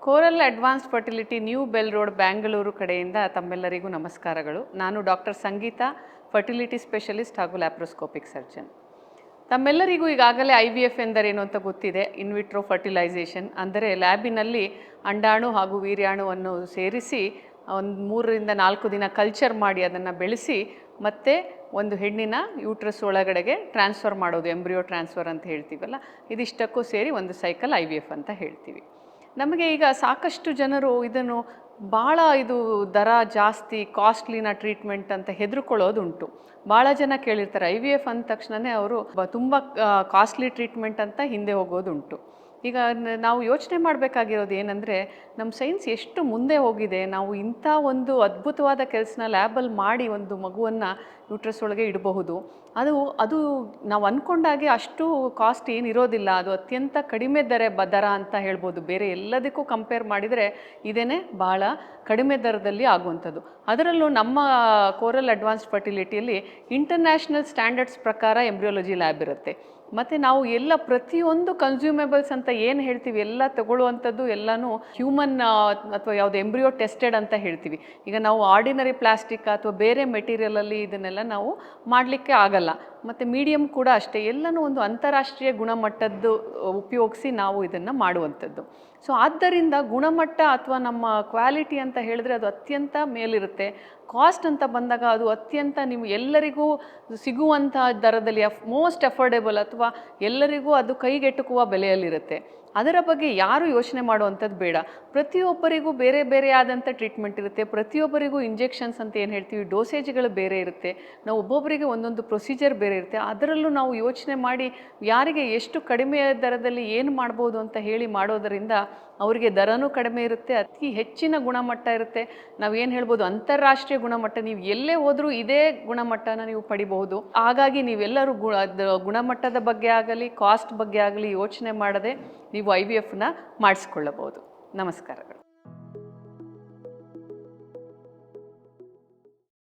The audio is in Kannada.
Coral advanced fertility new bell road Bengaluru ಕಡೆಯಿಂದ ತಮ್ಮೆಲ್ಲರಿಗೂ ನಮಸ್ಕಾರಗಳು. ನಾನು ಡಾಕ್ಟರ್ ಸಂಗೀತಾ, ಫರ್ಟಿಲಿಟಿ ಸ್ಪೆಷಲಿಸ್ಟ್ ಹಾಗೂ ಲ್ಯಾಪ್ರೋಸ್ಕೋಪಿಕ್ ಸರ್ಜನ್. ತಮ್ಮೆಲ್ಲರಿಗೂ ಈಗಾಗಲೇ IVF ಎಂದರೇನು ಅಂತ ಗೊತ್ತಿದೆ. ಇನ್ವಿಟ್ರೋ ಫರ್ಟಿಲೈಸೇಷನ್ ಅಂದರೆ ಲ್ಯಾಬಿನಲ್ಲಿ ಅಂಡಾಣು ಹಾಗೂ ವೀರ್ಯಾಣುವನ್ನು ಸೇರಿಸಿ ಒಂದು 3 ರಿಂದ 4 ದಿನ ಕಲ್ಚರ್ ಮಾಡಿ ಅದನ್ನು ಬೆಳೆಸಿ ಮತ್ತು ಒಂದು ಹೆಣ್ಣಿನ ಯೂಟ್ರಸ್ ಒಳಗಡೆಗೆ ಟ್ರಾನ್ಸ್ಫರ್ ಮಾಡೋದು, ಎಂಬ್ರಿಯೋ ಟ್ರಾನ್ಸ್ಫರ್ ಅಂತ ಹೇಳ್ತೀವಲ್ಲ, ಇದಿಷ್ಟಕ್ಕೂ ಸೇರಿ ಒಂದು ಸೈಕಲ್ IVF ಅಂತ ಹೇಳ್ತೀವಿ. ನಮಗೆ ಈಗ ಸಾಕಷ್ಟು ಜನರು ಇದನ್ನು ಭಾಳ ಇದು ದರ ಜಾಸ್ತಿ, ಕಾಸ್ಟ್ಲಿನ ಟ್ರೀಟ್ಮೆಂಟ್ ಅಂತ ಹೆದರ್ಕೊಳ್ಳೋದುಂಟು. ಭಾಳ ಜನ ಕೇಳಿರ್ತಾರೆ IVF ಅಂದ ತಕ್ಷಣವೇ ಅವರು ತುಂಬ ಕಾಸ್ಟ್ಲಿ ಟ್ರೀಟ್ಮೆಂಟ್ ಅಂತ ಹಿಂದೆ ಹೋಗೋದುಂಟು. ಈಗ ನಾವು ಯೋಚನೆ ಮಾಡಬೇಕಾಗಿರೋದು ಏನಂದರೆ, ನಮ್ಮ ಸೈನ್ಸ್ ಎಷ್ಟು ಮುಂದೆ ಹೋಗಿದೆ. ನಾವು ಇಂಥ ಒಂದು ಅದ್ಭುತವಾದ ಕೆಲಸನ ಲ್ಯಾಬಲ್ಲಿ ಮಾಡಿ ಒಂದು ಮಗುವನ್ನು ಯೂಟ್ರಸ್ ಒಳಗೆ ಇಡಬಹುದು. ಅದು ನಾವು ಅಂದ್ಕೊಂಡಾಗೆ ಅಷ್ಟು ಕಾಸ್ಟ್ ಏನಿರೋದಿಲ್ಲ. ಅದು ಅತ್ಯಂತ ಕಡಿಮೆ ದರ ಅಂತ ಹೇಳ್ಬೋದು. ಬೇರೆ ಎಲ್ಲದಕ್ಕೂ ಕಂಪೇರ್ ಮಾಡಿದರೆ ಇದೇ ಭಾಳ ಕಡಿಮೆ ದರದಲ್ಲಿ ಆಗುವಂಥದ್ದು. ಅದರಲ್ಲೂ ನಮ್ಮ ಕೋರಲ್ ಅಡ್ವಾನ್ಸ್ಡ್ ಫರ್ಟಿಲಿಟಿಯಲ್ಲಿ ಇಂಟರ್ನ್ಯಾಷನಲ್ ಸ್ಟ್ಯಾಂಡರ್ಡ್ಸ್ ಪ್ರಕಾರ ಎಂಬ್ರಿಯಾಲಜಿ ಲ್ಯಾಬ್ ಇರುತ್ತೆ. ಮತ್ತು ನಾವು ಎಲ್ಲ ಪ್ರತಿಯೊಂದು ಕನ್ಸ್ಯೂಮೇಬಲ್ಸ್ ಅಂತ ಏನು ಹೇಳ್ತೀವಿ ಎಲ್ಲ ತಗೊಳ್ಳುವಂಥದ್ದು ಎಲ್ಲನೂ ಹ್ಯೂಮನ್ ಅಥವಾ ಯಾವುದು ಎಂಬ್ರಿಯೋ ಟೆಸ್ಟೆಡ್ ಅಂತ ಹೇಳ್ತೀವಿ. ಈಗ ನಾವು ಆರ್ಡಿನರಿ ಪ್ಲಾಸ್ಟಿಕ್ ಅಥವಾ ಬೇರೆ ಮೆಟೀರಿಯಲಲ್ಲಿ ಇದನ್ನೆಲ್ಲ ನಾವು ಮಾಡಲಿಕ್ಕೆ ಆಗಲ್ಲ. ಮತ್ತು ಮೀಡಿಯಮ್ ಕೂಡ ಅಷ್ಟೇ, ಎಲ್ಲನೂ ಒಂದು ಅಂತಾರಾಷ್ಟ್ರೀಯ ಗುಣಮಟ್ಟದ್ದು ಉಪಯೋಗಿಸಿ ನಾವು ಇದನ್ನು ಮಾಡುವಂಥದ್ದು. ಸೊ ಆದ್ದರಿಂದ ಗುಣಮಟ್ಟ ಅಥವಾ ನಮ್ಮ ಕ್ವಾಲಿಟಿ ಅಂತ ಹೇಳಿದ್ರೆ ಅದು ಅತ್ಯಂತ ಮೇಲಿರುತ್ತೆ. ಕಾಸ್ಟ್ ಅಂತ ಬಂದಾಗ ಅದು ಅತ್ಯಂತ ಎಲ್ಲರಿಗೂ ಸಿಗುವಂಥ ದರದಲ್ಲಿ ಮೋಸ್ಟ್ ಅಫೋರ್ಡೆಬಲ್ ಅಥವಾ ಎಲ್ಲರಿಗೂ ಅದು ಕೈಗೆಟುಕುವ ಬೆಲೆಯಲ್ಲಿರುತ್ತೆ. ಅದರ ಬಗ್ಗೆ ಯಾರು ಯೋಚನೆ ಮಾಡುವಂಥದ್ದು ಬೇಡ. ಪ್ರತಿಯೊಬ್ಬರಿಗೂ ಬೇರೆ ಬೇರೆ ಆದಂಥ ಟ್ರೀಟ್ಮೆಂಟ್ ಇರುತ್ತೆ. ಪ್ರತಿಯೊಬ್ಬರಿಗೂ ಇಂಜೆಕ್ಷನ್ಸ್ ಅಂತ ಏನು ಹೇಳ್ತೀವಿ, ಡೋಸೇಜ್ಗಳು ಬೇರೆ ಇರುತ್ತೆ. ನಾವು ಒಬ್ಬೊಬ್ಬರಿಗೆ ಒಂದೊಂದು ಪ್ರೊಸೀಜರ್ ಬೇರೆ ಇರುತ್ತೆ. ಅದರಲ್ಲೂ ನಾವು ಯೋಚನೆ ಮಾಡಿ ಯಾರಿಗೆ ಎಷ್ಟು ಕಡಿಮೆ ದರದಲ್ಲಿ ಏನು ಮಾಡ್ಬೋದು ಅಂತ ಹೇಳಿ ಮಾಡೋದರಿಂದ ಅವರಿಗೆ ದರನೂ ಕಡಿಮೆ ಇರುತ್ತೆ, ಅತಿ ಹೆಚ್ಚಿನ ಗುಣಮಟ್ಟ ಇರುತ್ತೆ. ನಾವೇನು ಹೇಳ್ಬೋದು, ಅಂತಾರಾಷ್ಟ್ರೀಯ ಗುಣಮಟ್ಟ. ನೀವು ಎಲ್ಲೇ ಹೋದರೂ ಇದೇ ಗುಣಮಟ್ಟನ ನೀವು ಪಡಿಬಹುದು. ಹಾಗಾಗಿ ನೀವೆಲ್ಲರೂ ಗುಣಮಟ್ಟದ ಬಗ್ಗೆ ಆಗಲಿ ಕಾಸ್ಟ್ ಬಗ್ಗೆ ಆಗಲಿ ಯೋಚನೆ ಮಾಡದೆ ನೀವು IVFನ ಮಾಡಿಸ್ಕೊಳ್ಳಬಹುದು. ನಮಸ್ಕಾರಗಳು.